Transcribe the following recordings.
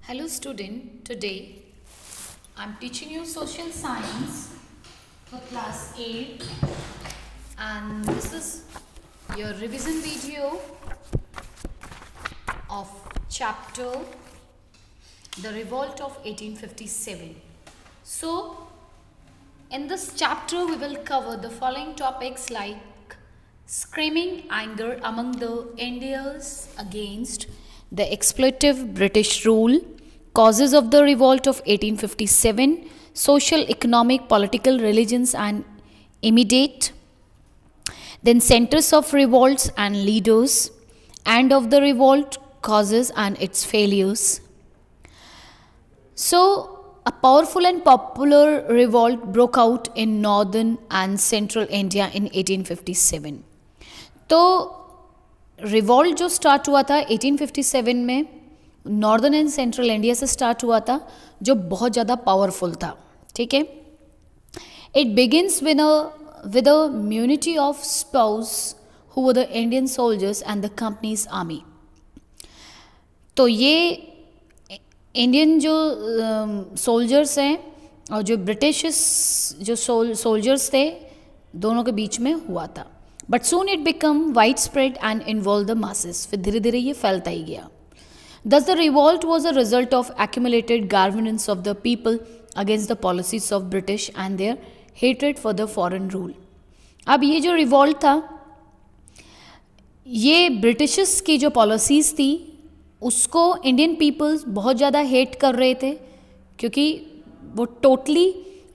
Hello student, today I'm teaching you social science for class 8 and this is your revision video of chapter The Revolt of 1857. So in this chapter we will cover the following topics like screaming anger among the Indians against the exploitative British rule, causes of the revolt of 1857, social, economic, political, religions and immediate, then centers of revolts and leaders, and of the revolt, causes and its failures. So, a powerful and popular revolt broke out in northern and central India in 1857. तो revolt जो start हुआ था 1857 में northern and central India से start हुआ था, जो बहुत ज़्यादा पावरफुल था. ठीक है. It begins with a mutiny of sepoys who were the Indian soldiers and the company's army. तो ये इंडियन जो सोल्जर्स हैं और जो ब्रिटिश जो सोल्जर्स थे, दोनों के बीच में हुआ था. But soon it become wide spread and involve the masses. फिर धीरे धीरे ये फैलता ही गया. Thus, the revolt was a result of accumulated governance of the people against the policies of British and their hatred for the foreign rule. अब ये जो revolt था, ये ब्रिटिशर्स की जो पॉलिसीज़ थी उसको इंडियन पीपल्स बहुत ज़्यादा हेट कर रहे थे, क्योंकि वो टोटली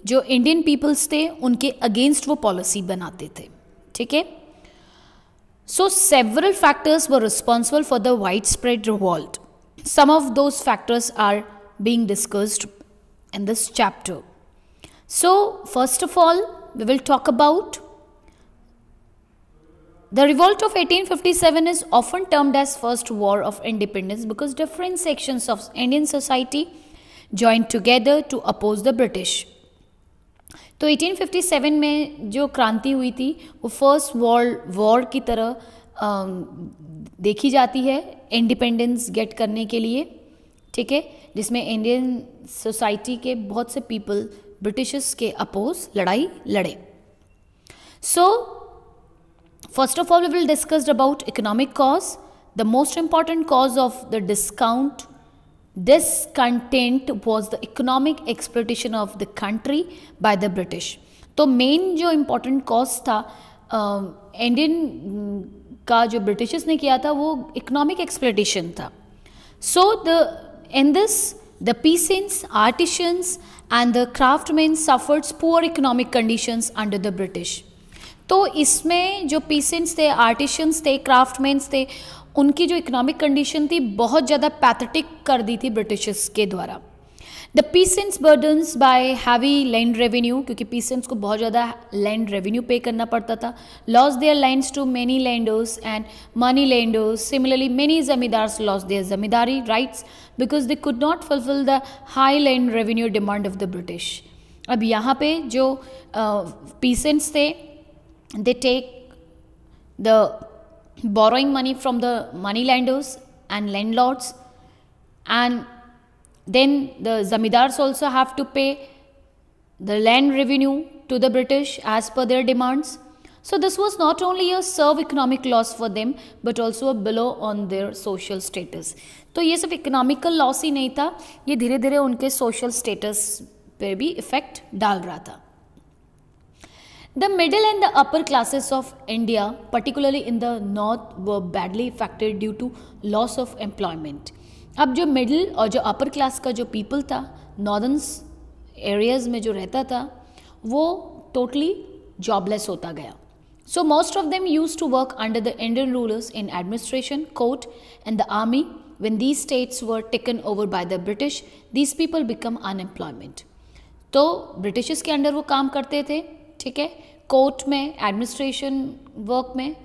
जो इंडियन पीपल्स थे उनके अगेंस्ट वो पॉलिसी बनाते थे. ठीक है. So, several factors were responsible for the widespread revolt. Some of those factors are being discussed in this chapter. So, first of all, we will talk about the revolt of 1857 is often termed as First War of Independence because different sections of Indian society joined together to oppose the British. तो 1857 में जो क्रांति हुई थी वो first world war की तरह देखी जाती है इंडिपेंडेंस गेट करने के लिए. ठीक है. जिसमें इंडियन सोसाइटी के बहुत से पीपल ब्रिटिशर्स के अपोज लड़ाई लड़े. So first of all we will discussed about economic cause. The most important cause of the discontent was the economic exploitation of the country by the British. तो main जो important cause था Indian का जो Britishers ने किया था वो economic exploitation था. सो in this the peasants, artisans and the craftsmen suffered poor economic conditions under the British. तो इसमें जो peasants थे, artisans थे, craftsmen थे, उनकी जो इकोनॉमिक कंडीशन थी बहुत ज़्यादा पैथेटिक कर दी थी ब्रिटिशर्स के द्वारा. The peasants burdens by heavy land revenue, क्योंकि पीसेंट्स को बहुत ज़्यादा लैंड रेवेन्यू पे करना पड़ता था. Loss their lands to many lenders and money lenders. Similarly many zamindars loss their zamindari rights because they could not fulfil the high land revenue demand of the British. अब यहाँ पे जो पीसेंट्स थे they take the borrowing money from the moneylenders and landlords, and then the zamindars also have to pay the land revenue to the British as per their demands. So this was not only a severe economic loss for them but also a blow on their social status. तो ये सिर्फ economical loss ही नहीं था, ये धीरे धीरे उनके social status पे भी इफेक्ट डाल रहा था. The middle and the upper classes of India, particularly in the north, were badly affected due to loss of employment. अब जो मिडिल और जो अपर क्लास का जो पीपल था नॉर्दर्न एरियाज में जो रहता था वो टोटली जॉबलेस होता गया. So most of them used to work under the Indian rulers in administration, court and the army. When these states were taken over by the British, these people become unemployment. तो Britishers के under वो काम करते थे. ठीक है. Court में, administration work में.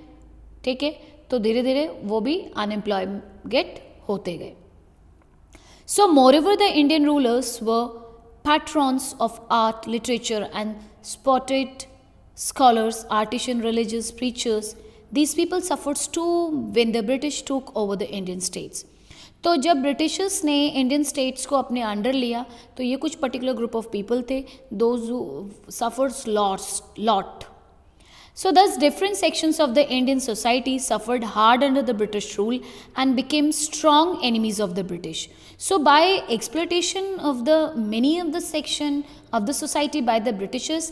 ठीक है. तो धीरे धीरे वो भी अनएम्प्लॉयमेंट होते गए. So moreover the Indian rulers were patrons of art, literature and spotted scholars, artisan, religious preachers. These people suffers too when the British took over the Indian states. तो जब ब्रिटिशर्स ने Indian states को अपने under लिया तो ये कुछ particular group of people थे, those who suffers lot. So thus different sections of the Indian society suffered hard under the British rule and became strong enemies of the British. So by exploitation of the many of the section of the society by the Britishers,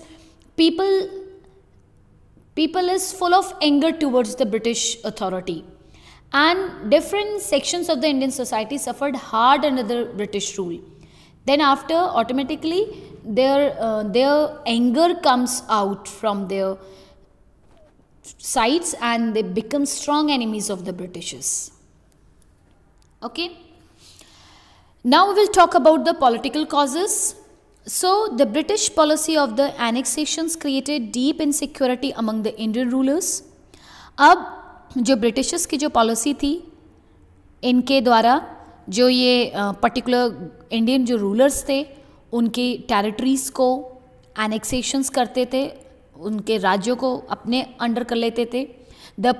people is full of anger towards the British authority, and different sections of the Indian society suffered hard under the British rule. Then after automatically their anger comes out from their sides and they become strong enemies of the Britishers. Okay. Now we will talk about the political causes. So the British policy of the annexations created deep insecurity among the Indian rulers. अब जो Britishers की जो policy थी, इनके द्वारा जो ये particular Indian जो रूलर्स थे उनकी टेरिटरीज़ को एनेक्सेशंस करते थे, उनके राज्यों को अपने अंडर कर लेते थे. The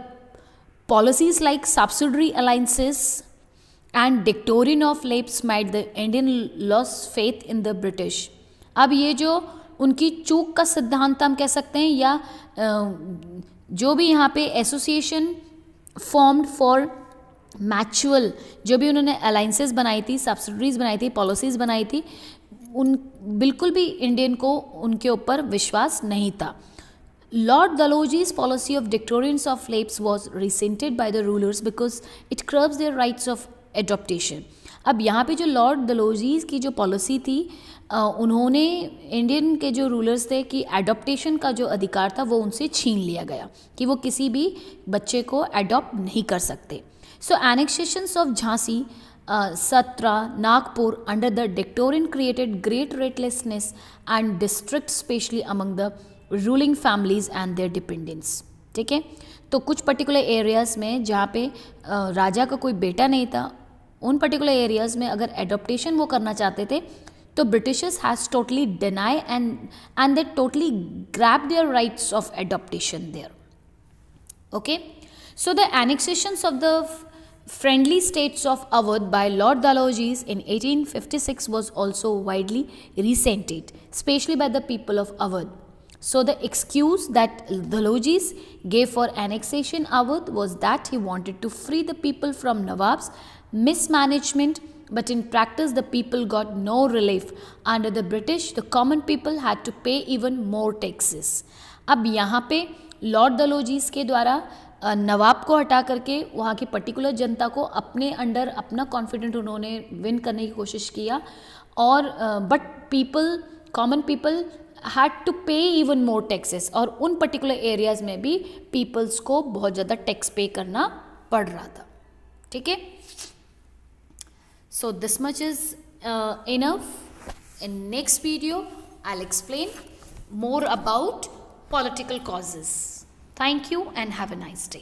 policies like subsidiary alliances and doctrine of lapse made the Indian loss faith in the British. अब ये जो उनकी चूक का सिद्धांत हम कह सकते हैं, या जो भी यहाँ पे एसोसिएशन फॉर्म्ड फॉर मैचुअल, जो भी उन्होंने अलाइंसेस बनाई थी, सब्सिडरीज बनाई थी, पॉलिसीज़ बनाई थी, उन बिल्कुल भी इंडियन को उनके ऊपर विश्वास नहीं था. Lord Dalhousie's policy of dictatorians of lapse was resented by the rulers because it curbs their rights of adoption. अब यहाँ पे जो लॉर्ड डलहौजी की जो पॉलिसी थी, उन्होंने इंडियन के जो रूलर्स थे कि एडॉप्टेशन का जो अधिकार था वो उनसे छीन लिया गया, कि वो किसी भी बच्चे को एडॉप्ट नहीं कर सकते. So annexations of Jhansi, Satra, Nagpur under the Dictorian created great restlessness and distrust, especially among the ruling families and their dependents. ठीक है, तो कुछ पर्टिकुलर एरियाज़ में जहाँ पे राजा का कोई बेटा नहीं था, उन पर्टिकुलर एरियाज़ में अगर एडॉप्टेशन वो करना चाहते थे तो Britishers has totally deny and they totally grab their rights of adoptation there. Okay, so the annexations of the friendly states of Awadh by Lord Dalhousie in 1856 was also widely resented, especially by the people of Awadh. So the excuse that Dalhousie gave for annexation Awadh was that he wanted to free the people from Nawab's mismanagement, but in practice the people got no relief. Under the British, the common people had to pay even more taxes. अब यहाँ पे Lord Dalhousie के द्वारा नवाब को हटा करके वहाँ की पर्टिकुलर जनता को अपने अंडर अपना कॉन्फिडेंट उन्होंने विन करने की कोशिश किया, और but people, common people had to pay even more taxes, और उन पर्टिकुलर एरियाज़ में भी पीपल्स को बहुत ज़्यादा टैक्स पे करना पड़ रहा था. ठीक है, so this much is enough. In next video I will explain more about political causes. Thank you and have a nice day.